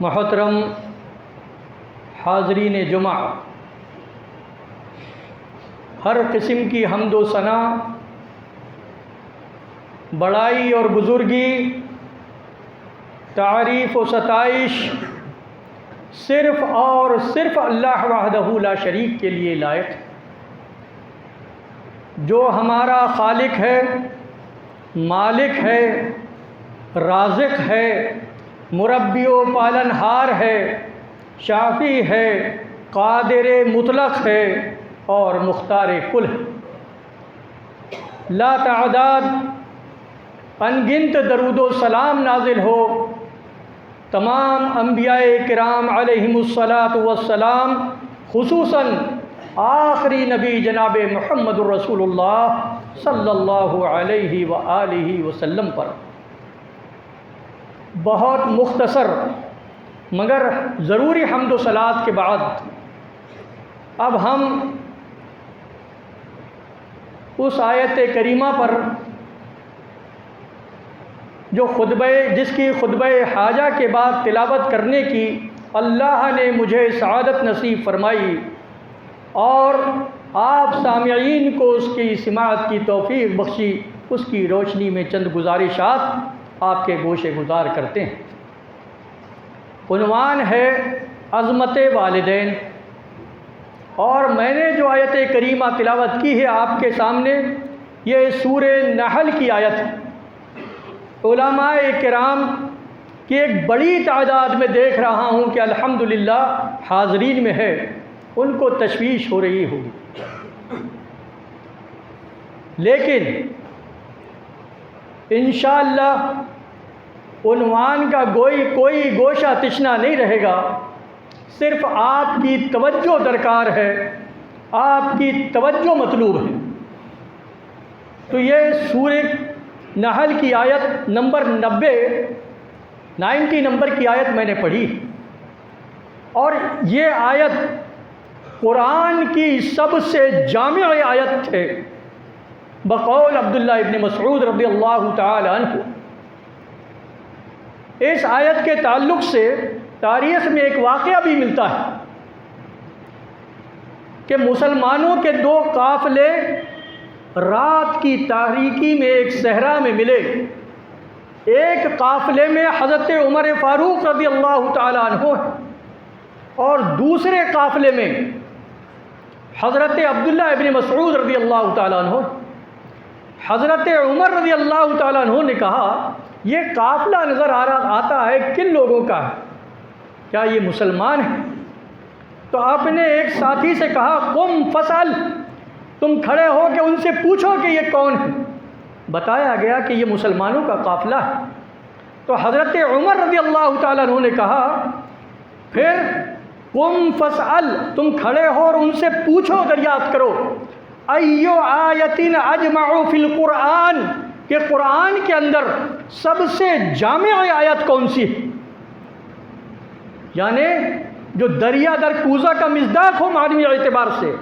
محترم حاضرین جمعہ، ہر قسم کی حمد و ثنا، بڑائی اور بزرگی، تعریف و ستائش صرف اور صرف اللہ وحدہ لا شریک کے لیے لائق، جو ہمارا خالق ہے، مالک ہے، رازق ہے، مربی و پالنہار ہے، شافی ہے، قادر مطلق ہے اور مختار کل ہے۔ لا تعداد انگنت درود و سلام نازل ہو تمام انبیاء کرام علیہم الصلاۃ والسلام، خصوصاً آخری نبی جناب محمد الرسول اللہ صلی اللہ علیہ وآلہ وسلم پر۔ بہت مختصر مگر ضروری حمد و صلوات کے بعد اب ہم اس آیت کریمہ پر جو جس کی خطبہ حاجہ کے بعد تلاوت کرنے کی اللہ نے مجھے سعادت نصیب فرمائی اور آپ سامعین کو اس کی سماعت کی توفیق بخشی، اس کی روشنی میں چند گزارشات آپ کے گوش گزار کرتے ہیں۔ عنوان ہے عظمت والدین، اور میں نے جو آیت کریمہ تلاوت کی ہے آپ کے سامنے، یہ سورہ نحل کی آیت ہے۔ علماء کرام کی ایک بڑی تعداد میں دیکھ رہا ہوں کہ الحمدللہ حاضرین میں ہے، ان کو تشویش ہو رہی ہوگی، لیکن انشاءاللہ عنوان کا کوئی گوشہ تشنا نہیں رہے گا، صرف آپ کی توجہ درکار ہے، آپ کی توجہ مطلوب ہے۔ تو یہ سورہ نحل کی آیت نمبر 90 نمبر کی آیت میں نے پڑھی، اور یہ آیت قرآن کی سب سے جامع آیت ہے بقول عبداللہ ابن مسعود رضی اللہ تعالی عنہ۔ اس آیت کے تعلق سے تاریخ میں ایک واقعہ بھی ملتا ہے کہ مسلمانوں کے دو قافلے رات کی تاریکی میں ایک صحرا میں ملے۔ ایک قافلے میں حضرت عمر فاروق رضی اللہ تعالی عنہ اور دوسرے قافلے میں حضرت عبداللہ ابن مسعود رضی اللہ تعالی عنہ۔ حضرت عمر رضی اللہ تعالی عنہ نے کہا، یہ قافلہ نظر آتا ہے کن لوگوں کا ہے؟ کیا یہ مسلمان ہیں؟ تو آپ نے ایک ساتھی سے کہا، قم فسأل، تم کھڑے ہو کہ ان سے پوچھو کہ یہ کون ہے۔ بتایا گیا کہ یہ مسلمانوں کا قافلہ ہے۔ تو حضرت عمر رضی اللہ تعالیٰ عنہ نے کہا، پھر قم فسأل، تم کھڑے ہو اور ان سے پوچھو، دریافت کرو، ایو آیت اجمع فی القرآن، کہ قرآن کے اندر سب سے جامع آیت کون سی ہے؟ یعنی جو دریا در کوزہ کا مصداق ہو معنوی اعتبار سے،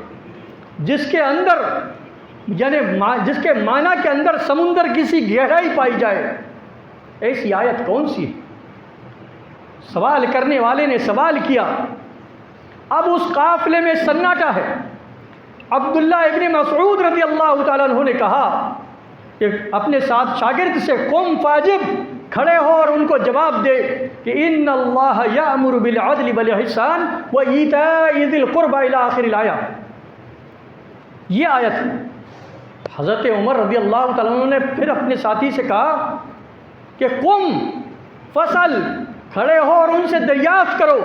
جس کے اندر یعنی جس کے معنی کے اندر سمندر کسی گہرائی پائی جائے، ایسی آیت کون سی ہے؟ سوال کرنے والے نے سوال کیا۔ اب اس قافلے میں سناٹا ہے۔ عبداللہ ابن مسعود رضی اللہ تعالیٰ عنہ نے کہا کہ اپنے ساتھ شاگرد سے، قم فاجب، کھڑے ہو اور ان کو جواب دے کہ ان اللہ یأمر بالعدل والاحسان وایتاء ذی القربى الی آخر الآیہ۔ یہ آیت ہے۔ حضرت عمر رضی اللہ تعالیٰ عنہ نے پھر اپنے ساتھی سے کہا کہ قم فسأل، کھڑے ہو اور ان سے دریافت کرو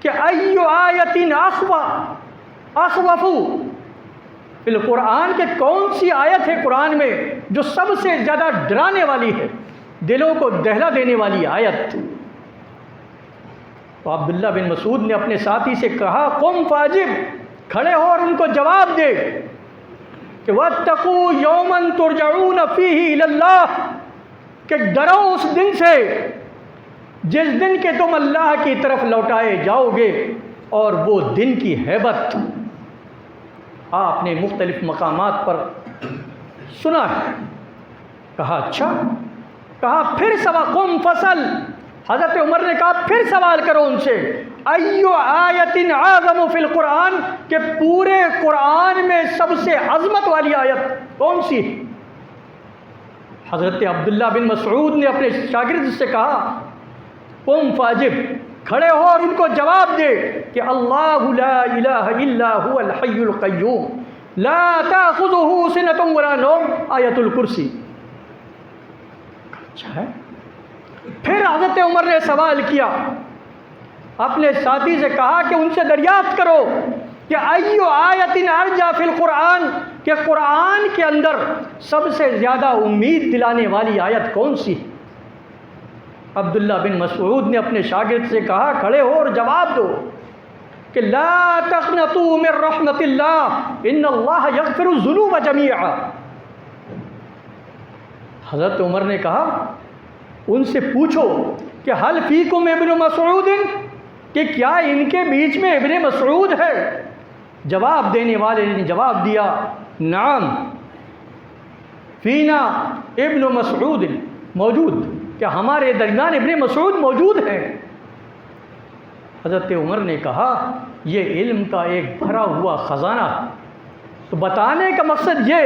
کہ ایو آیت اخوف فی القرآن، کے کون سی آیت ہے قرآن میں جو سب سے زیادہ ڈرانے والی ہے، دلوں کو دہلا دینے والی آیت۔ تو عبداللہ بن مسعود نے اپنے ساتھی سے کہا، قم فاجب، کھڑے ہو اور ان کو جواب دے کہ واتقوا یوما ترجعون فیہ الی اللہ، کہ ڈرو اس دن سے جس دن کے تم اللہ کی طرف لوٹائے جاؤ گے، اور وہ دن کی ہیبت آپ نے مختلف مقامات پر سنا ہے۔ کہا اچھا، کہا پھر سوا قم فسل، حضرت عمر نے کہا پھر سوال کرو ان سے، ایو آیت اعظم فی القرآن، کہ پورے قرآن میں سب سے عظمت والی آیت کون سی؟ حضرت عبداللہ بن مسعود نے اپنے شاگرد سے کہا قم فاجب، کھڑے ہو اور ان کو جواب دے کہ اللہ لا الہ الا هو الحی القیوم لا تأخذه سنة ولا نوم، آیت الکرسی۔ اچھا ہے۔ پھر حضرت عمر نے سوال کیا، اپنے ساتھی سے کہا کہ ان سے دریافت کرو کہ ایو آیت ارجا فی القرآن، کہ قرآن کے اندر سب سے زیادہ امید دلانے والی آیت کون سی؟ عبداللہ بن مسعود نے اپنے شاگرد سے کہا کھڑے ہو اور جواب دو کہ لا تقنطوا من رحمت اللہ ان اللہ یغفر الذنوب جمیعا۔ حضرت عمر نے کہا ان سے پوچھو کہ حل فیکم ابن مسعود، کہ کیا ان کے بیچ میں ابن مسعود ہے؟ جواب دینے والے نے جواب دیا نعم فینا ابن مسعود موجود، کہ ہمارے درمیان ابن مسعود موجود ہیں۔ حضرت عمر نے کہا یہ علم کا ایک بھرا ہوا خزانہ، تو بتانے کا مقصد یہ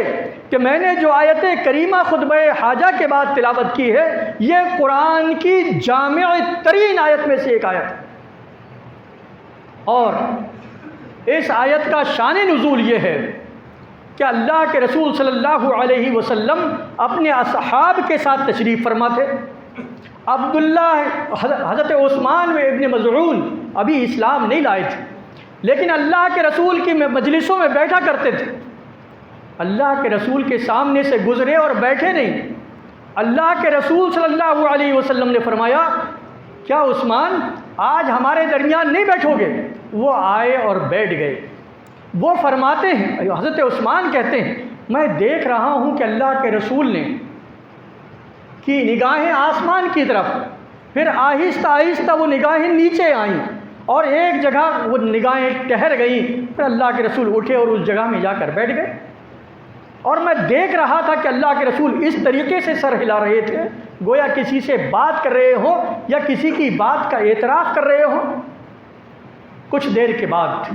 کہ میں نے جو آیت کریمہ خطبہ حاجہ کے بعد تلاوت کی ہے یہ قرآن کی جامع ترین آیت میں سے ایک آیت ہے، اور اس آیت کا شان نزول یہ ہے کہ اللہ کے رسول صلی اللہ علیہ وسلم اپنے اصحاب کے ساتھ تشریف فرما تھے۔ عبداللہ حضرت عثمان و ابن مظعون ابھی اسلام نہیں لائے تھے، لیکن اللہ کے رسول کی مجلسوں میں بیٹھا کرتے تھے۔ اللہ کے رسول کے سامنے سے گزرے اور بیٹھے نہیں۔ اللہ کے رسول صلی اللہ علیہ وسلم نے فرمایا کیا عثمان آج ہمارے درمیان نہیں بیٹھو گے؟ وہ آئے اور بیٹھ گئے۔ وہ فرماتے ہیں، حضرت عثمان کہتے ہیں میں دیکھ رہا ہوں کہ اللہ کے رسول نے کی نگاہیں آسمان کی طرف، پھر آہستہ آہستہ وہ نگاہیں نیچے آئیں اور ایک جگہ وہ نگاہیں ٹھہر گئیں، پھر اللہ کے رسول اٹھے اور اس جگہ میں جا کر بیٹھ گئے، اور میں دیکھ رہا تھا کہ اللہ کے رسول اس طریقے سے سر ہلا رہے تھے گویا کسی سے بات کر رہے ہوں یا کسی کی بات کا اعتراف کر رہے ہوں۔ کچھ دیر کے بعد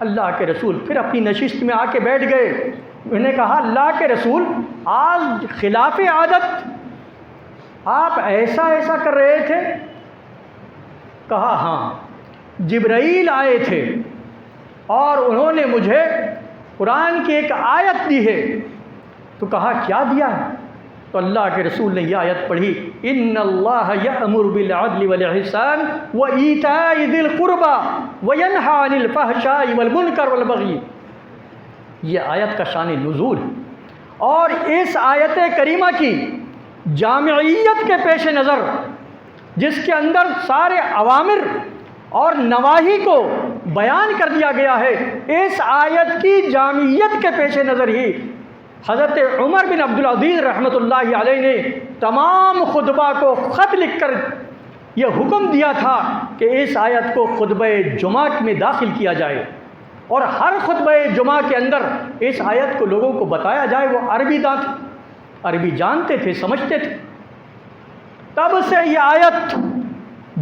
اللہ کے رسول پھر اپنی نشست میں آ کے بیٹھ گئے۔ انہوں نے کہا اللہ کے رسول آج خلاف عادت آپ ایسا کر رہے تھے؟ کہا ہاں، جبرائیل آئے تھے اور انہوں نے مجھے قرآن کی ایک آیت دی ہے۔ تو کہا کیا دیا ہے؟ تو اللہ کے رسول نے یہ آیت پڑھی ان اللہ یأمر بالعدل والاحسان وایتاء ذی القربى وینہی عن الفحشاء والمنکر والبغی۔ یہ آیت کا شان نزول ہے، اور اس آیت کریمہ کی جامعیت کے پیش نظر جس کے اندر سارے اوامر اور نواہی کو بیان کر دیا گیا ہے، اس آیت کی جامعیت کے پیش نظر ہی حضرت عمر بن عبدالعزیز رحمۃ اللہ علیہ نے تمام خطبہ کو خط لکھ کر یہ حکم دیا تھا کہ اس آیت کو خطبہ جمعہ میں داخل کیا جائے، اور ہر خطبہ جمعہ کے اندر اس آیت کو لوگوں کو بتایا جائے۔ وہ عربی داں تھے، عربی جانتے تھے، سمجھتے تھے۔ تب سے یہ آیت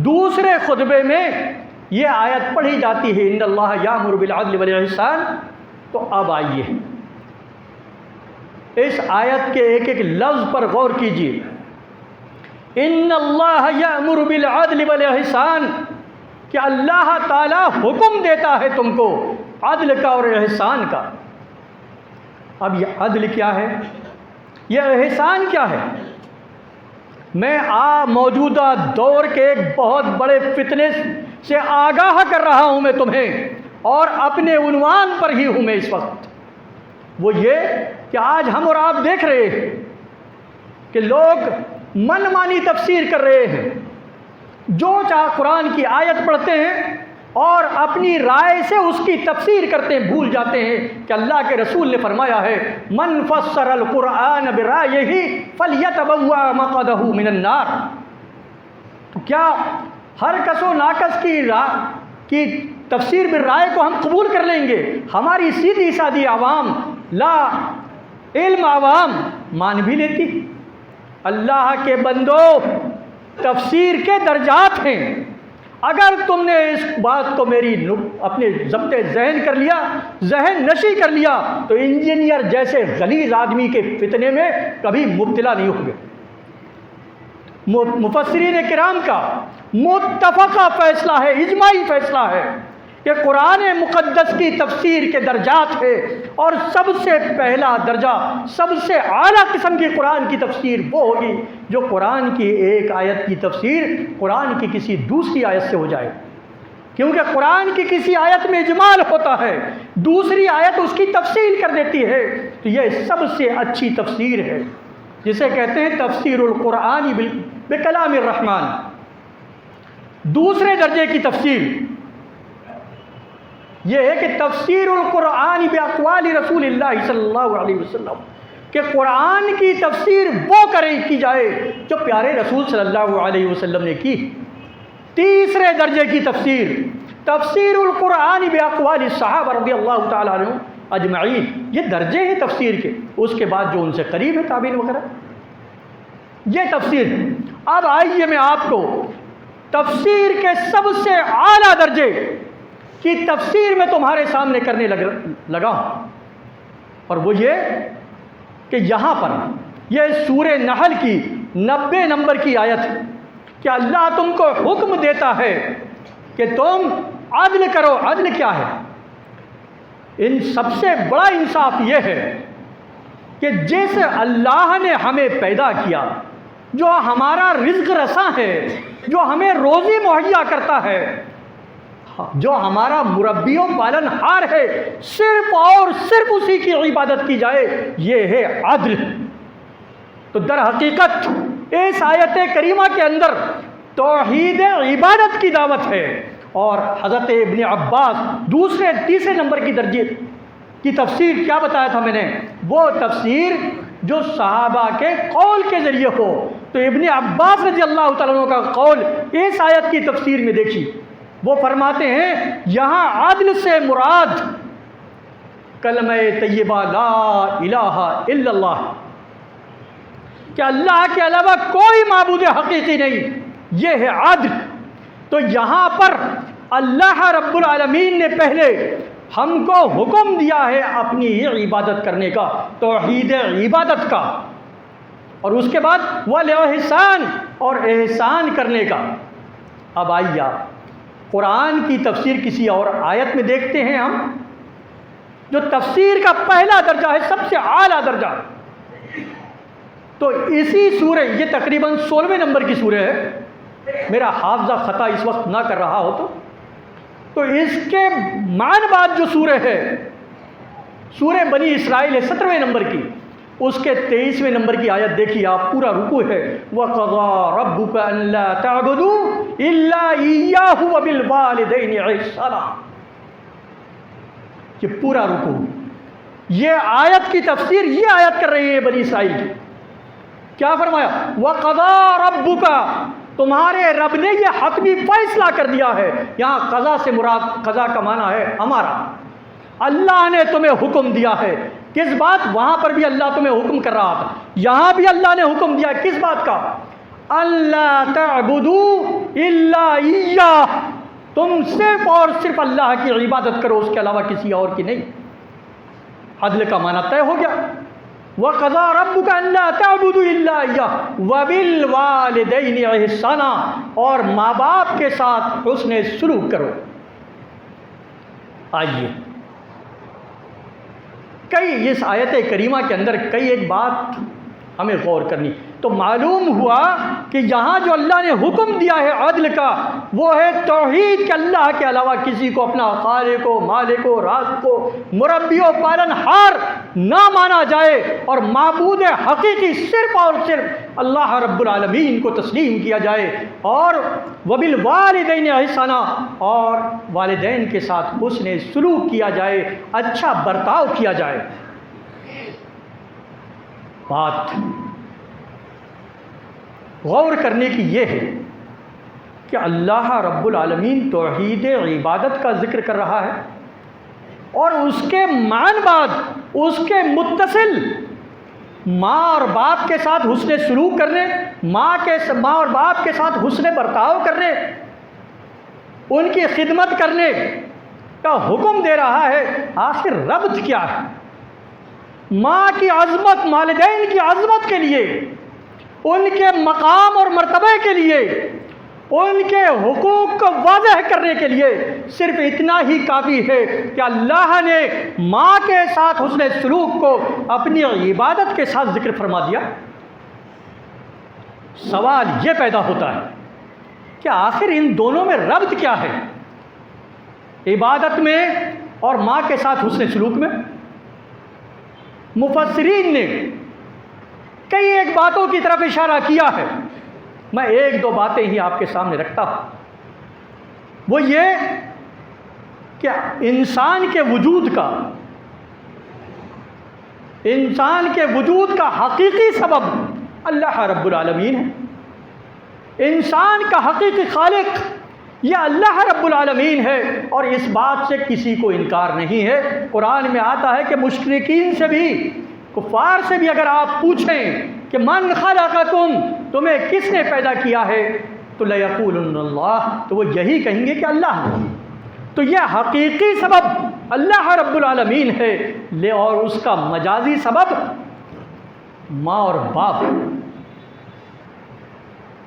دوسرے خطبے میں یہ آیت پڑھی جاتی ہے ان اللہ یامر بالعدل والاحسان۔ تو اب آئیے اس آیت کے ایک ایک لفظ پر غور کیجیے۔ ان اللہ یامر بالعدل والاحسان، کہ اللہ تعالیٰ حکم دیتا ہے تم کو عدل کا اور احسان کا۔ اب یہ عدل کیا ہے، یہ احسان کیا ہے؟ میں موجودہ دور کے ایک بہت بڑے فتنے سے آگاہ کر رہا ہوں میں تمہیں، اور اپنے عنوان پر ہی ہوں میں اس وقت۔ وہ یہ کہ آج ہم اور آپ دیکھ رہے ہیں کہ لوگ من مانی تفسیر کر رہے ہیں، جو چاہے قرآن کی آیت پڑھتے ہیں اور اپنی رائے سے اس کی تفسیر کرتے ہیں، بھول جاتے ہیں کہ اللہ کے رسول نے فرمایا ہے من فسر القرآن برائیہ فلیتبوأ مقعدہ من النار۔ تو کیا ہر کس و ناکس کی تفسیر بالرائے کو ہم قبول کر لیں گے؟ ہماری سیدھی سادی عوام، لا علم عوام مان بھی لیتی۔ اللہ کے بندو، تفسیر کے درجات ہیں۔ اگر تم نے اس بات کو میری اپنے ضبط ذہن کر لیا، ذہن نشی کر لیا، تو انجینئر جیسے غلیظ آدمی کے فتنے میں کبھی مبتلا نہیں ہوگے۔ مفسرین کرام کا متفقہ فیصلہ ہے، اجماعی فیصلہ ہے کہ قرآن مقدس کی تفسیر کے درجات ہے، اور سب سے پہلا درجہ، سب سے اعلیٰ قسم کی قرآن کی تفسیر وہ ہوگی جو قرآن کی ایک آیت کی تفسیر قرآن کی کسی دوسری آیت سے ہو جائے، کیونکہ قرآن کی کسی آیت میں اجمال ہوتا ہے، دوسری آیت اس کی تفصیل کر دیتی ہے، تو یہ سب سے اچھی تفسیر ہے، جسے کہتے ہیں تفسیر القرآن بکلام الرحمن۔ دوسرے درجے کی تفسیر یہ ہے کہ تفسیر القرآن باقوال رسول اللہ صلی اللہ علیہ وسلم، کہ قرآن کی تفسیر وہ کی جائے جو پیارے رسول صلی اللہ علیہ وسلم نے کی۔ تیسرے درجے کی تفسیر تفسیر القرآن باقوال الصحابہ رضی اللہ تعالیٰ عنہم اجمعین۔ یہ درجے ہیں تفسیر کے، اس کے بعد جو ان سے قریب ہے تابعین وغیرہ، یہ تفسیر۔ اب آئیے میں آپ کو تفسیر کے سب سے اعلیٰ درجے کی تفسیر میں تمہارے سامنے کرنے لگا ہوں، اور وہ یہ کہ یہاں پر یہ سورہ نحل کی 90 نمبر کی آیت ہے کہ اللہ تم کو حکم دیتا ہے کہ تم عدل کرو۔ عدل کیا ہے؟ ان سب سے بڑا انصاف یہ ہے کہ جیسے اللہ نے ہمیں پیدا کیا، جو ہمارا رزق رساں ہے، جو ہمیں روزی مہیا کرتا ہے، جو ہمارا مربی و پالن ہار ہے، صرف اور صرف اسی کی عبادت کی جائے، یہ ہے عدل۔ تو در حقیقت اس آیت کریمہ کے اندر توحید عبادت کی دعوت ہے، اور حضرت ابن عباس تیسرے نمبر کی درجے کی تفسیر کیا بتایا تھا میں نے؟ وہ تفسیر جو صحابہ کے قول کے ذریعے ہو۔ تو ابن عباس رضی اللہ تعالیٰ عنہ کا قول اس آیت کی تفسیر میں دیکھی، وہ فرماتے ہیں یہاں عدل سے مراد کلمہ طیبہ لا الہ الا اللہ، کہ اللہ کے علاوہ کوئی معبود حقیقی نہیں، یہ ہے عدل۔ تو یہاں پر اللہ رب العالمین نے پہلے ہم کو حکم دیا ہے اپنی عبادت کرنے کا، توحید عبادت کا، اور اس کے بعد والاحسان، اور احسان کرنے کا۔ اب آئیے آپ قرآن کی تفسیر کسی اور آیت میں دیکھتے ہیں ہم، جو تفسیر کا پہلا درجہ ہے، سب سے اعلیٰ درجہ۔ تو اسی سورہ، یہ تقریباً 16ویں نمبر کی سورہ ہے، میرا حافظہ خطا اس وقت نہ کر رہا ہو تو اس کے معنی بعد جو سورہ ہے، سورہ بنی اسرائیل ہے 17ویں نمبر کی، اس کے 23ویں نمبر کی آیت دیکھیے آپ، پورا رکوع ہے وَقَضَىٰ رَبُّكَ أَلَّا تَعْبُدُوا إِلَّا إِيَّاهُ وَبِالْوَالِدَيْنِ إِحْسَانًا۔ یہ پورا رکوع، یہ آیت کی تفسیر یہ آیت کر رہی ہے بنی اسرائیل کی۔ کیا فرمایا؟ وَقَضَىٰ رَبُّكَ، تمہارے رب نے یہ حتمی فیصلہ کر دیا ہے۔ یہاں قضا سے مراد، قضا کا معنی ہے ہمارا، اللہ نے تمہیں حکم دیا ہے۔ کس بات؟ وہاں پر بھی اللہ تمہیں حکم کر رہا تھا، یہاں بھی اللہ نے حکم دیا، کس بات کا؟ اللہ تعبدوا الا ایہ، تم صرف اور صرف اللہ کی عبادت کرو، اس کے علاوہ کسی اور کی نہیں۔ عدل کا معنی طے ہو گیا۔ وَقَضَىٰ رَبُّكَ أَلَّا تَعْبُدُوا إِلَّا إِيَّاهُ وَبِالْوَالِدَيْنِ إِحْسَانًا، اور ماں باپ کے ساتھ حسن سلوک کرو۔ آئیے اس آیت کریمہ کے اندر ایک بات ہمیں غور کرنی۔ تو معلوم ہوا کہ یہاں جو اللہ نے حکم دیا ہے عدل کا، وہ ہے توحید، کہ اللہ کے علاوہ کسی کو اپنا خالق و مالک و رازق و مربی و پالن ہار نہ مانا جائے، اور معبود حقیقی صرف اور صرف اللہ رب العالمین کو تسلیم کیا جائے، اور وبالوالدین احسانا، اور والدین کے ساتھ حسن سلوک کیا جائے، اچھا برتاؤ کیا جائے۔ بات غور کرنے کی یہ ہے کہ اللہ رب العالمین توحید عبادت کا ذکر کر رہا ہے، اور اس کے معنی بعد اس کے متصل ماں اور باپ کے ساتھ حسن سلوک کرنے ماں اور باپ کے ساتھ حسن برتاؤ کرنے، ان کی خدمت کرنے کا حکم دے رہا ہے، آخر ربط کیا ہے؟ ماں کی عظمت، والدین کی عظمت کے لیے، ان کے مقام اور مرتبے کے لیے، ان کے حقوق کو واضح کرنے کے لیے صرف اتنا ہی کافی ہے کہ اللہ نے ماں کے ساتھ حسن سلوک کو اپنی عبادت کے ساتھ ذکر فرما دیا۔ سوال یہ پیدا ہوتا ہے کہ آخر ان دونوں میں ربط کیا ہے، عبادت میں اور ماں کے ساتھ حسن سلوک میں؟ مفسرین نے کئی ایک باتوں کی طرف اشارہ کیا ہے، میں ایک دو باتیں ہی آپ کے سامنے رکھتا ہوں۔ وہ یہ کہ انسان کے وجود کا حقیقی سبب اللہ رب العالمین ہے، انسان کا حقیقی خالق یہ اللہ رب العالمین ہے، اور اس بات سے کسی کو انکار نہیں ہے۔ قرآن میں آتا ہے کہ مشرکین سے بھی، کفار سے بھی اگر آپ پوچھیں کہ من خلقکم، تمہیں کس نے پیدا کیا ہے، تو لیقولن اللہ، تو وہ یہی کہیں گے کہ اللہ نے۔ تو یہ حقیقی سبب اللہ رب العالمین ہے، اور اس کا مجازی سبب ماں اور باپ،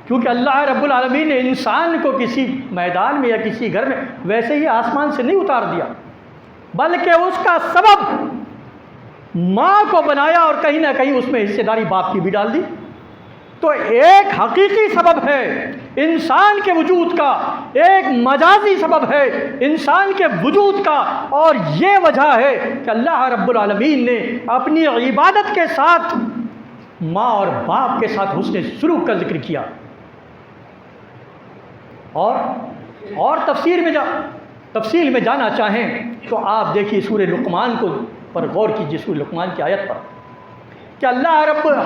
کیونکہ اللہ رب العالمین نے انسان کو کسی میدان میں یا کسی گھر میں ویسے ہی آسمان سے نہیں اتار دیا، بلکہ اس کا سبب ماں کو بنایا، اور کہیں نہ کہیں اس میں حصے داری باپ کی بھی ڈال دی۔ تو ایک حقیقی سبب ہے انسان کے وجود کا، ایک مجازی سبب ہے انسان کے وجود کا، اور یہ وجہ ہے کہ اللہ رب العالمین نے اپنی عبادت کے ساتھ ماں اور باپ کے ساتھ حسن سلوک کا ذکر کیا۔ اور تفصیل میں جانا چاہیں تو آپ دیکھیے سورہ لقمان پر غور کیجیے، سورہ لقمان کی آیت پر، کہ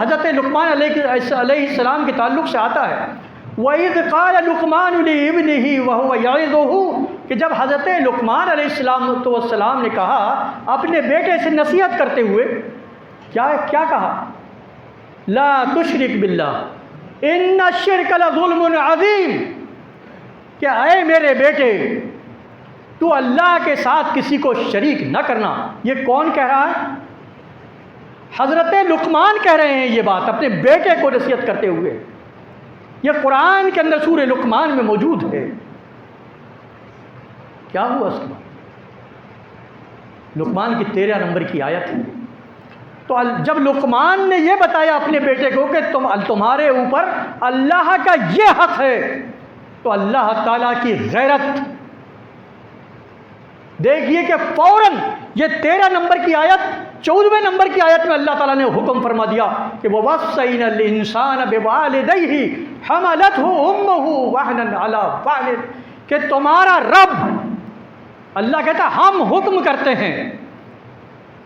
حضرت لقمان علیہ السلام کے تعلق سے آتا ہے وَإِذْ قَالَ لُقْمَانُ لِابْنِهِ وَهُوَ يَعِظُهُ، کہ جب حضرت لقمان علیہ السلام نے کہا اپنے بیٹے سے نصیحت کرتے ہوئے، کیا کہا؟ لا تشرک باللہ ان الشرک لظلم عظیم، کہ اے میرے بیٹے تو اللہ کے ساتھ کسی کو شریک نہ کرنا۔ یہ کون کہہ رہا ہے؟ حضرت لقمان کہہ رہے ہیں یہ بات اپنے بیٹے کو نصیحت کرتے ہوئے، یہ قرآن کے اندر سورہ لقمان میں موجود ہے۔ کیا ہوا اس کے بعد؟ لقمان کی 13 نمبر کی آیت ہے۔ تو جب لقمان نے یہ بتایا اپنے بیٹے کو کہ تمہارے اوپر اللہ کا یہ حق ہے، تو اللہ تعالیٰ کی غیرت دیکھیے کہ فوراً یہ 13 نمبر کی آیت 14ویں نمبر کی آیت میں اللہ تعالیٰ نے حکم فرما دیا کہ وَوَصَّيْنَا الْإِنسَانَ بِوَالِدَيْهِ حَمَلَتْهُ أُمُّهُ وَهْنًا عَلَى وَهْنٍ، کہ تمہارا رب، اللہ کہتا ہے ہم حکم کرتے ہیں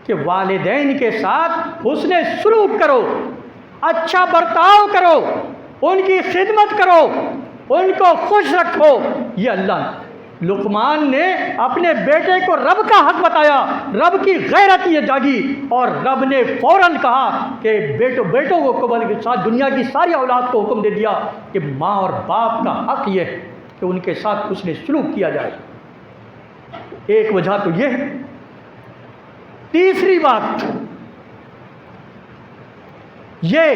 کہ والدین کے ساتھ حسن سلوک کرو، اچھا برتاؤ کرو، ان کی خدمت کرو، ان کو خوش رکھو۔ یہ اللہ لقمان نے اپنے بیٹے کو رب کا حق بتایا، رب کی غیرت یہ جاگی، اور رب نے فوراً کہا کہ بیٹوں کو بلکہ ساتھ دنیا کی ساری اولاد کو حکم دے دیا کہ ماں اور باپ کا حق یہ ہے کہ ان کے ساتھ حسن سلوک کیا جائے۔ ایک وجہ تو یہ ہے۔ تیسری بات یہ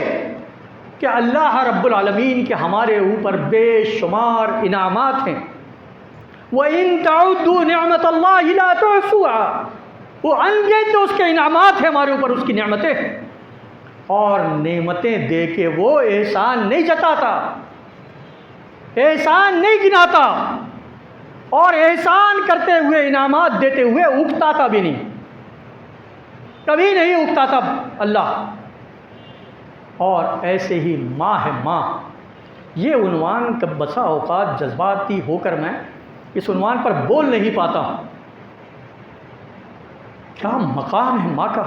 کہ اللہ رب العالمین کے ہمارے اوپر بے شمار انعامات ہیں۔ وَإِن تَعُدُّوا نِعْمَةَ اللَّهِ لَا تُحْصُوهَا، وہ انگنت اس کے انعامات ہیں ہمارے اوپر، اس کی نعمتیں ہیں، اور نعمتیں دے کے وہ احسان نہیں جتاتا، احسان نہیں گناتا، اور احسان کرتے ہوئے انعامات دیتے ہوئے اکتاتا بھی نہیں، کبھی نہیں اکتاتا اللہ۔ اور ایسے ہی ماں ہے ماں، یہ عنوان کا بسا اوقات جذباتی ہو کر میں اس عنوان پر بول نہیں پاتا ہوں۔ کیا مقام ہے ماں کا!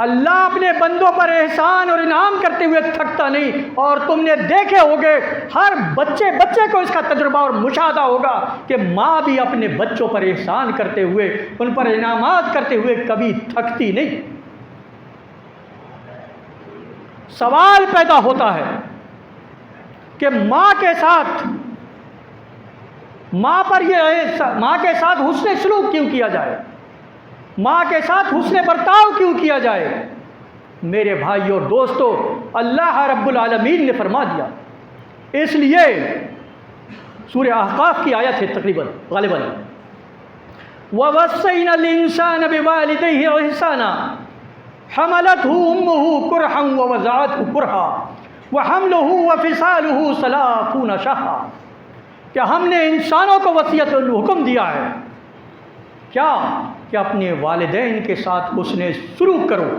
اللہ اپنے بندوں پر احسان اور انعام کرتے ہوئے تھکتا نہیں، اور تم نے دیکھے ہوگے ہر بچے کو اس کا تجربہ اور مشاہدہ ہوگا کہ ماں بھی اپنے بچوں پر احسان کرتے ہوئے، ان پر انعامات کرتے ہوئے کبھی تھکتی نہیں۔ سوال پیدا ہوتا ہے کہ ماں کے ساتھ حسن سلوک کیوں کیا جائے، ماں کے ساتھ حسن برتاؤ کیوں کیا جائے؟ میرے بھائی اور دوستو، اللہ رب العالمین نے فرما دیا، اس لیے سورہ احقاف کی آیت ہے تقریباً غالباً، وَوَصَّيْنَا الْإِنسَانَ بِوَالِدَيْهِ إِحْسَانًا حَمَلَتْهُ أُمُّهُ كُرْحًا وَوَضَعَتْهُ كُرْحًا وَحَمْلُهُ وَفِصَالُهُ 30 شهرًا، کہ ہم نے انسانوں کو وصیت حکم دیا ہے کیا کہ اپنے والدین کے ساتھ حسن سلوک کرو۔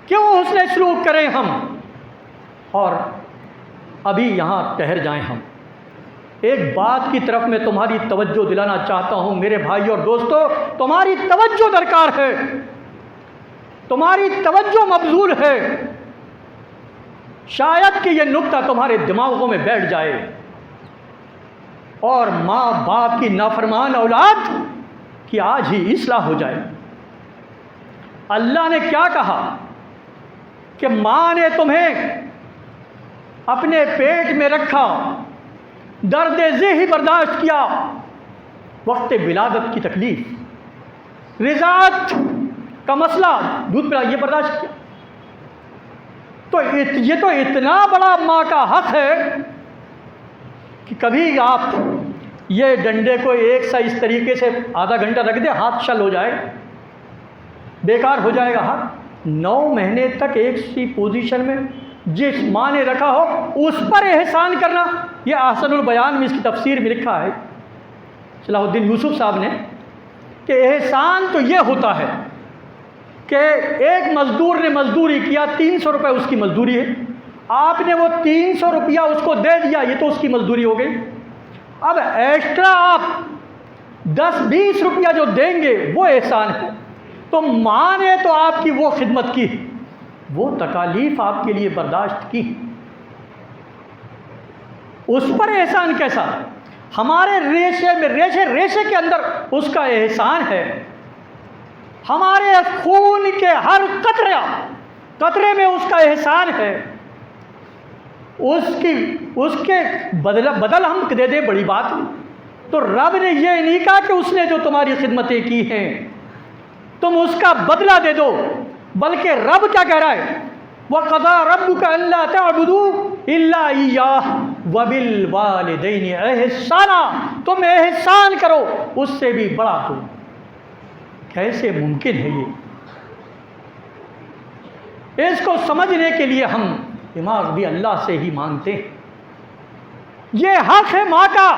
کیوں حسن سلوک کریں ہم؟ اور ابھی یہاں ٹھہر جائیں ہم، ایک بات کی طرف میں تمہاری توجہ دلانا چاہتا ہوں میرے بھائی اور دوستو، تمہاری توجہ درکار ہے، تمہاری توجہ مبذول ہے، شاید کہ یہ نکتہ تمہارے دماغوں میں بیٹھ جائے اور ماں باپ کی نافرمان اولاد کی آج ہی اصلاح ہو جائے۔ اللہ نے کیا کہا کہ ماں نے تمہیں اپنے پیٹ میں رکھا، درد ذہنی برداشت کیا، وقت ولادت کی تکلیف، رضاعت کا مسئلہ، دودھ پلا، یہ برداشت کیا، تو یہ تو اتنا بڑا ماں کا حق ہے کہ کبھی آپ یہ ڈنڈے کو ایک سا اس طریقے سے آدھا گھنٹہ رکھ دیں، ہاتھ شل ہو جائے، بیکار ہو جائے گا ہاتھ۔ 9 مہینے تک ایک سی پوزیشن میں جس ماں نے رکھا ہو اس پر احسان کرنا، یہ احسن البیان میں اس کی تفسیر میں لکھا ہے صلاح الدین یوسف صاحب نے کہ احسان تو یہ ہوتا ہے کہ ایک مزدور نے مزدوری کیا، 300 روپے اس کی مزدوری ہے، آپ نے وہ 300 روپیہ اس کو دے دیا، یہ تو اس کی مزدوری ہو گئی، اب ایکسٹرا آپ 10-20 روپیہ جو دیں گے وہ احسان ہے۔ تو ماں نے تو آپ کی وہ خدمت کی، وہ تکالیف آپ کے لیے برداشت کی، اس پر احسان کیسا؟ ہمارے ریشے میں ریشے کے اندر اس کا احسان ہے، ہمارے خون کے ہر قطرے میں اس کا احسان ہے، اس کے بدل ہم دے دیں بڑی بات نہیں۔ تو رب نے یہ نہیں کہا کہ اس نے جو تمہاری خدمتیں کی ہیں تم اس کا بدلہ دے دو، بلکہ رب کیا کہہ رہا ہے؟ وَقَضَىٰ رَبُّكَ أَلَّا تَعْبُدُوا إِلَّا إِيَّاهُ وَبِالْوَالِدَيْنِ إِحْسَانًا، تم احسان کرو، اس سے بھی بڑا تو کیسے ممکن ہے؟ یہ اس کو سمجھنے کے لیے ہم دماغ بھی اللہ سے ہی مانگتے ہیں، یہ حق ہے ماں کا۔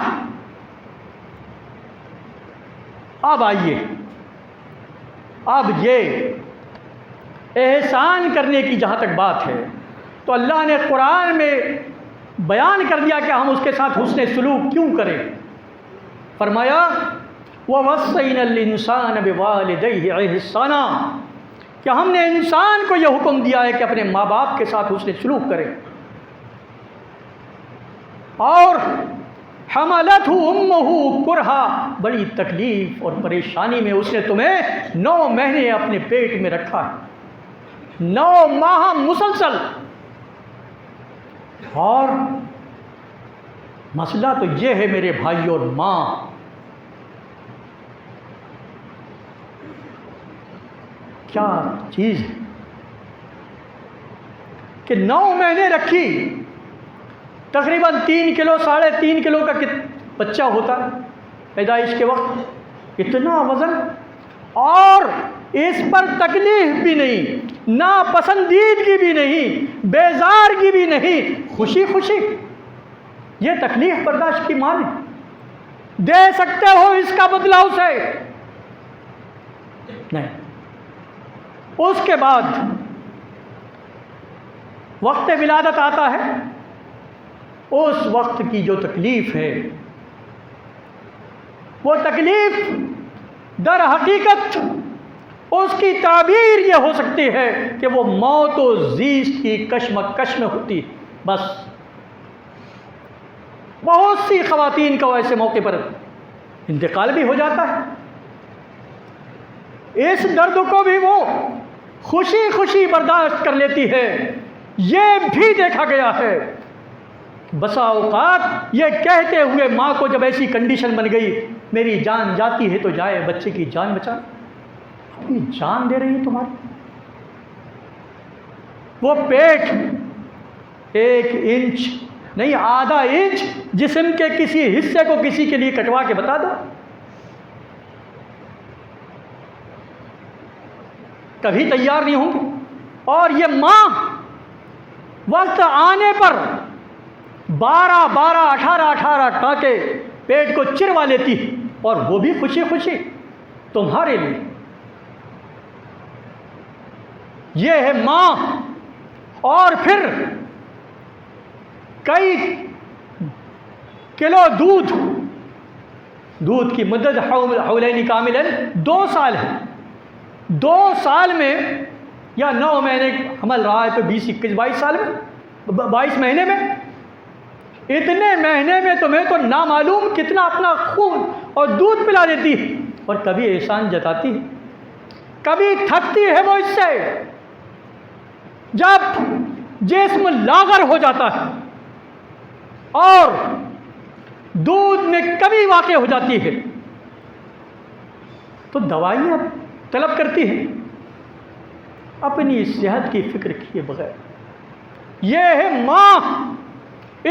اب آئیے، اب یہ احسان کرنے کی جہاں تک بات ہے تو اللہ نے قرآن میں بیان کر دیا کہ ہم اس کے ساتھ حسن سلوک کیوں کریں۔ فرمایا وَوَصَّيْنَا الْإِنسَانَ بِوَالِدَيْهِ إِحْسَانًا، کہ ہم نے انسان کو یہ حکم دیا ہے کہ اپنے ماں باپ کے ساتھ حسن سلوک کرے۔ اور حملتہ امہ کرہا، بڑی تکلیف اور پریشانی میں اس نے تمہیں 9 مہینے اپنے پیٹ میں رکھا ہے، 9 ماہ مسلسل۔ اور مسئلہ تو یہ ہے میرے بھائی اور ماں، کیا چیز ہے کہ 9 مہینے رکھی، تقریباً 3 کلو 3.5 کلو کا بچہ ہوتا ہے پیدائش کے وقت، اتنا وزن، اور اس پر تکلیف بھی نہیں، ناپسندیدگی بھی نہیں، بیزارگی بھی نہیں، خوشی خوشی۔ یہ تکلیف برداشت کی ماں نے دے سکتے ہو اس کا بدلہ اسے؟ نہیں۔ اس کے بعد وقت ولادت آتا ہے، اس وقت کی جو تکلیف ہے وہ تکلیف در حقیقت اس کی تعبیر یہ ہو سکتی ہے کہ وہ موت و زیست کی کشمکش میں ہوتی ہے۔ بس بہت سی خواتین کا ایسے موقع پر انتقال بھی ہو جاتا ہے، اس درد کو بھی وہ خوشی خوشی برداشت کر لیتی ہے، یہ بھی دیکھا گیا ہے بسا اوقات یہ کہتے ہوئے ماں کو جب ایسی کنڈیشن بن گئی میری جان جاتی ہے تو جائے بچے کی جان بچا، اپنی جان دے رہی ہے تمہاری، وہ پیٹ 1 انچ نہیں آدھا انچ جسم کے کسی حصے کو کسی کے لیے کٹوا کے بتا دو، کبھی تیار نہیں ہوں گے۔ اور یہ ماں وقت آنے پر 18 ٹانکے پیٹ کو چروا لیتی، اور وہ بھی خوشی خوشی تمہارے لیے۔ یہ ہے ماں۔ اور پھر کئی کلو دودھ کی مدت حولین کاملن 2 سال ہے، 2 سال میں یا 9 مہینے حمل رہا ہے تو 20 21 22 سال میں 22 مہینے میں، اتنے مہینے میں تمہیں تو نامعلوم کتنا اپنا خون اور دودھ پلا دیتی ہے، اور کبھی احسان جتاتی ہے، کبھی تھکتی ہے وہ اس سے، جب جسم لاغر ہو جاتا ہے اور دودھ میں کمی واقع ہو جاتی ہے تو دوائیاں طلب کرتی ہے، اپنی صحت کی فکر کیے بغیر۔ یہ ہے ماں۔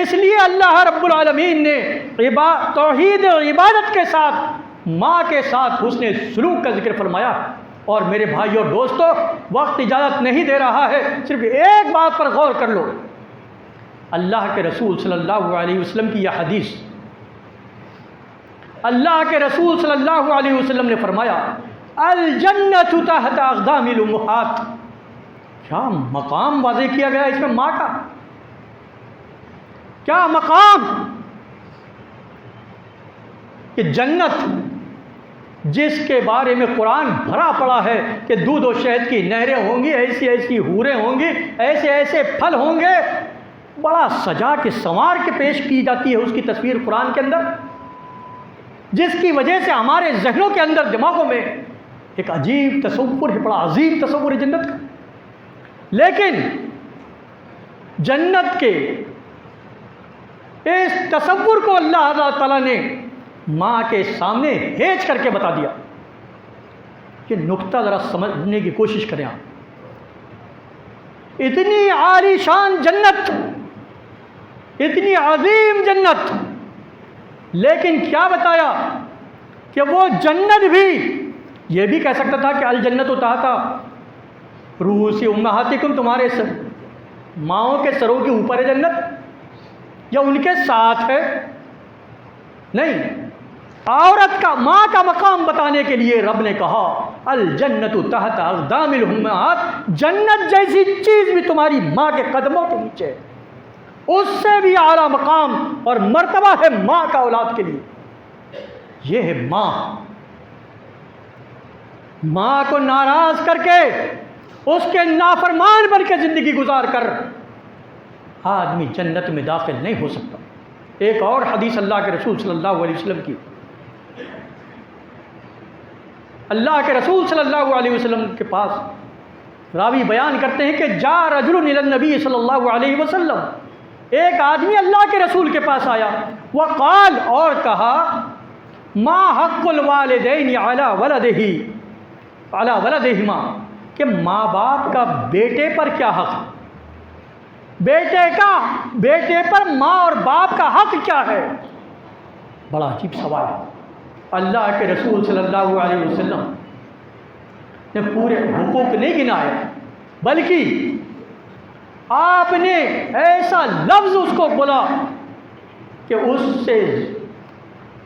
اس لیے اللہ رب العالمین نے توحید اور عبادت کے ساتھ ماں کے ساتھ حسن سلوک کا ذکر فرمایا۔ اور میرے بھائی اور دوستو، وقت اجازت نہیں دے رہا ہے، صرف ایک بات پر غور کر لو۔ اللہ کے رسول صلی اللہ علیہ وسلم کی یہ حدیث، اللہ کے رسول صلی اللہ علیہ وسلم نے فرمایا الجنت تحت اقدام الامہات۔ کیا مقام واضح کیا گیا اس میں ماں کا، کیا مقام کہ جنت جس کے بارے میں قرآن بھرا پڑا ہے کہ دودھ و شہد کی نہریں ہوں گی، ایسی ایسی حوریں ہوں گی، ایسے ایسے پھل ہوں گے، بڑا سجا کے سنوار کے پیش کی جاتی ہے اس کی تصویر قرآن کے اندر، جس کی وجہ سے ہمارے ذہنوں کے اندر دماغوں میں ایک عجیب تصور ہے، بڑا عظیم تصور ہے جنت کا۔ لیکن جنت کے اس تصور کو اللہ تعالیٰ نے ماں کے سامنے ہیج کر کے بتا دیا۔ یہ نقطہ ذرا سمجھنے کی کوشش کریں آپ۔ اتنی عالی شان جنت، اتنی عظیم جنت، لیکن کیا بتایا کہ وہ جنت بھی یہ بھی کہہ سکتا تھا کہ الجنت تحت رؤوس امہاتکم، تمہارے ماؤں کے سروں کے اوپر ہے جنت یا ان کے ساتھ ہے؟ نہیں، عورت کا ماں کا مقام بتانے کے لیے رب نے کہا الجنت تحت اقدام الامہات، جنت جیسی چیز بھی تمہاری ماں کے قدموں کے نیچے ہے، اس سے بھی اعلیٰ مقام اور مرتبہ ہے ماں کا اولاد کے لیے۔ یہ ہے ماں۔ ماں کو ناراض کر کے، اس کے نافرمان بن کے زندگی گزار کر آدمی جنت میں داخل نہیں ہو سکتا۔ ایک اور حدیث اللہ کے رسول صلی اللہ علیہ وسلم کی، اللہ کے رسول صلی اللہ علیہ وسلم کے پاس راوی بیان کرتے ہیں کہ جا رجل الی النبی صلی اللہ علیہ وسلم، ایک آدمی اللہ کے رسول کے پاس آیا، وقال، اور کہا ما حق الوالدین علی ولدہما، کہ ماں باپ کا بیٹے پر کیا حق ہے، بیٹے پر ماں اور باپ کا حق کیا ہے؟ بڑا عجیب سوال ہے۔ اللہ کے رسول صلی اللہ علیہ وسلم نے پورے حقوق نہیں گنائے، بلکہ آپ نے ایسا لفظ اس کو بولا کہ اس سے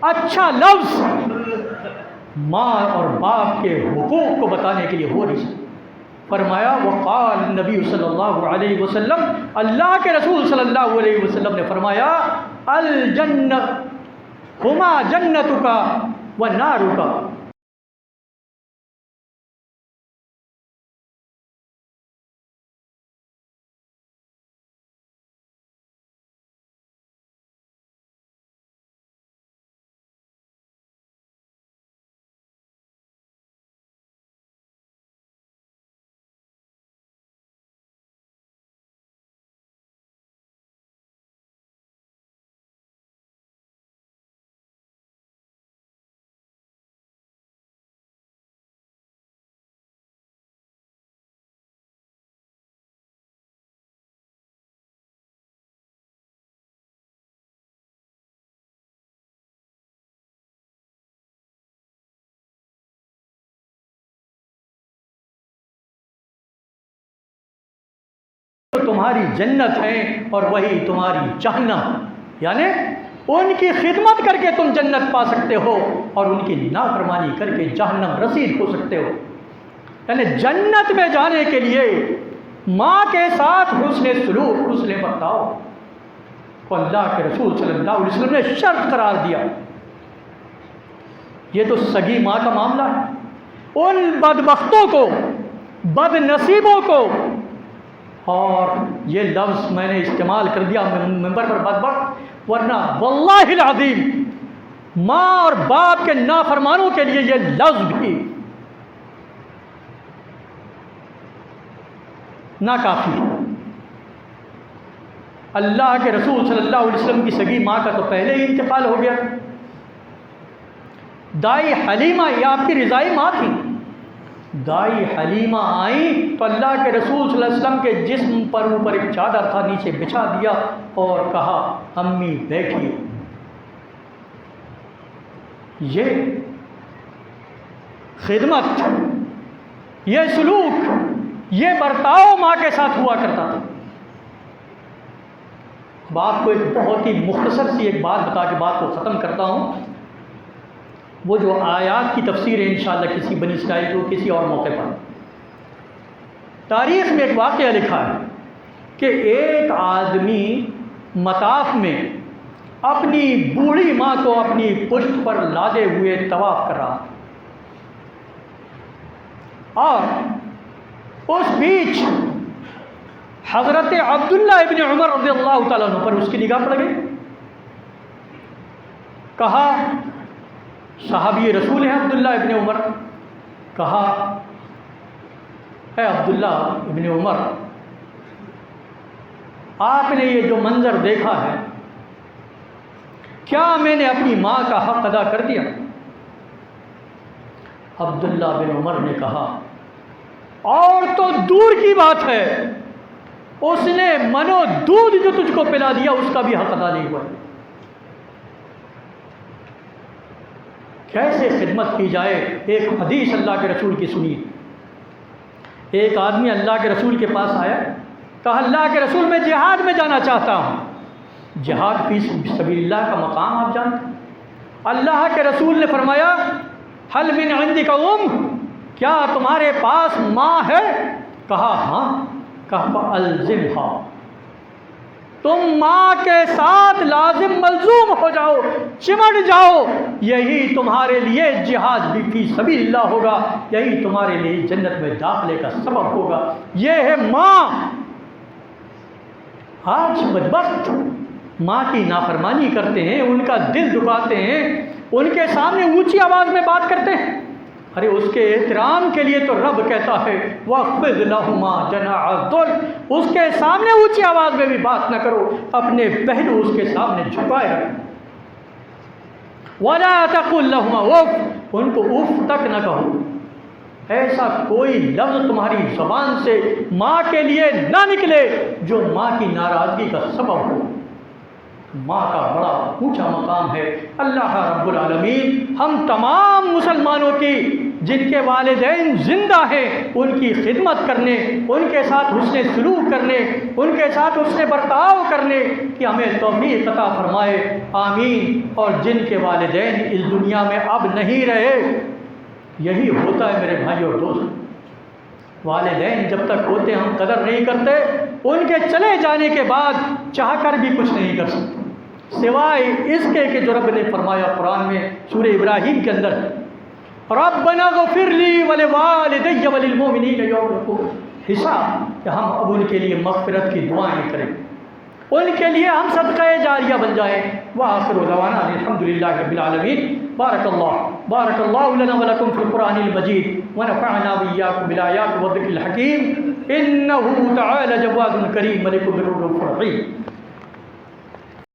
اچھا لفظ ماں اور باپ کے حقوق کو بتانے کے لیے ہو نہیں سکتا۔ فرمایا وقال نبی صلی اللہ علیہ وسلم، اللہ کے رسول صلی اللہ علیہ وسلم نے فرمایا الجنت ہما جنتک و نارک، تمہاری جنت ہیں اور وہی تمہاری جہنم، یعنی ان کی خدمت کر کے تم جنت پا سکتے ہو اور ان کی نافرمانی کر کے جہنم رسید ہو سکتے ہو۔ یعنی جنت میں جانے کے لیے ماں کے ساتھ حسن سلوک، حسن برتاؤ کو اللہ کے رسول صلی اللہ علیہ وسلم نے شرط قرار دیا۔ یہ تو سگی ماں کا معاملہ ہے۔ ان بدبختوں کو، بد نصیبوں کو، اور یہ لفظ میں نے استعمال کر دیا ممبر پر بدبخت، ورنہ واللہ العظیم ماں اور باپ کے نافرمانوں کے لیے یہ لفظ بھی ناکافی۔ اللہ کے رسول صلی اللہ علیہ وسلم کی سگی ماں کا تو پہلے ہی انتقال ہو گیا۔ دائی حلیمہ یہ آپ کی رضائی ماں تھی۔ دائی حلیمہ آئیں تو اللہ کے رسول صلی اللہ علیہ وسلم کے جسم پر اوپر ایک چادر تھا، نیچے بچھا دیا اور کہا امی بیٹھیے۔ یہ خدمت، یہ سلوک، یہ برتاؤ ماں کے ساتھ ہوا کرتا تھا۔ اب آپ کو ایک بہت ہی مختصر سی ایک بات بتا کے بات کو ختم کرتا ہوں۔ وہ جو آیات کی تفسیر ہے انشاءاللہ کسی بنی اسرائیل کو کسی اور موقع پر۔ تاریخ میں ایک واقعہ لکھا ہے کہ ایک آدمی مطاف میں اپنی بوڑھی ماں کو اپنی پشت پر لادے ہوئے طواف کر رہا، اور اس بیچ حضرت عبداللہ ابن عمر رضی اللہ تعالیٰ عنہ پر اس کی نگاہ پڑ گئی۔ کہا صحابی رسول ہیں عبداللہ ابن عمر، کہا اے عبداللہ ابن عمر، آپ نے یہ جو منظر دیکھا ہے، کیا میں نے اپنی ماں کا حق ادا کر دیا؟ عبداللہ بن عمر نے کہا اور تو دور کی بات ہے، اس نے منو دودھ جو تجھ کو پلا دیا اس کا بھی حق ادا نہیں ہوا۔ کیسے خدمت کی جائے؟ ایک حدیث اللہ کے رسول کی سنی۔ ایک آدمی اللہ کے رسول کے پاس آیا، کہا اللہ کے رسول میں جہاد میں جانا چاہتا ہوں۔ جہاد فی سبیل اللہ کا مقام آپ جانتے ہیں۔ اللہ کے رسول نے فرمایا حل من عندک کیا تمہارے پاس ماں ہے؟ کہا ہاں۔ کہا الزمھا، تم ماں کے ساتھ لازم ملزوم ہو جاؤ، چمٹ جاؤ، یہی تمہارے لیے جہاد بھی فی سبیل اللہ ہوگا، یہی تمہارے لیے جنت میں داخلے کا سبب ہوگا۔ یہ ہے ماں۔ آج بدبخت ماں کی نافرمانی کرتے ہیں، ان کا دل دکھاتے ہیں، ان کے سامنے اونچی آواز میں بات کرتے ہیں۔ ارے اس کے احترام کے لیے تو رب کہتا ہے وَاخْفِضْ لَهُمَا جَنَاحَ الذُّلِّ، اس کے سامنے اونچی آواز میں بھی بات نہ کرو، اپنے پہلو اس کے سامنے جھکائے رکھو۔ وَلَا تَقُلْ لَهُمَا اُفٍّ، ان کو اف تک نہ کہو۔ ایسا کوئی لفظ تمہاری زبان سے ماں کے لیے نہ نکلے جو ماں کی ناراضگی کا سبب ہو۔ ماں کا بڑا اونچا مقام ہے۔ اللہ رب العالمین ہم تمام مسلمانوں کی جن کے والدین زندہ ہیں ان کی خدمت کرنے، ان کے ساتھ حسن سلوک کرنے، ان کے ساتھ حسن برتاؤ کرنے کی ہمیں توفیق عطا فرمائے، آمین۔ اور جن کے والدین اس دنیا میں اب نہیں رہے، یہی ہوتا ہے میرے بھائی اور دوست، والدین جب تک ہوتے ہم قدر نہیں کرتے، ان کے چلے جانے کے بعد چاہ کر بھی کچھ نہیں کر سکتے سوائے اس کے کہ جو رب نے فرمایا قرآن میں سورہ ابراہیم کے اندر، ربنا اغفر لی ولوالدی وللمؤمنین یوم یقوم الحساب، کہ ہم اب ان کے لیے مغفرت کی دعائیں کریں، ان کے لیے ہم صدقہ جاریہ بن جائیں۔ وآخر دعوانا الحمدللہ رب العالمین۔ بارک اللہ لنا ولکم فی القرآن المجید ونفعنا وإیاکم بالآیات والذکر الحکیم، انہ تعالی جواد کریم ملک الرؤوف الرحیم۔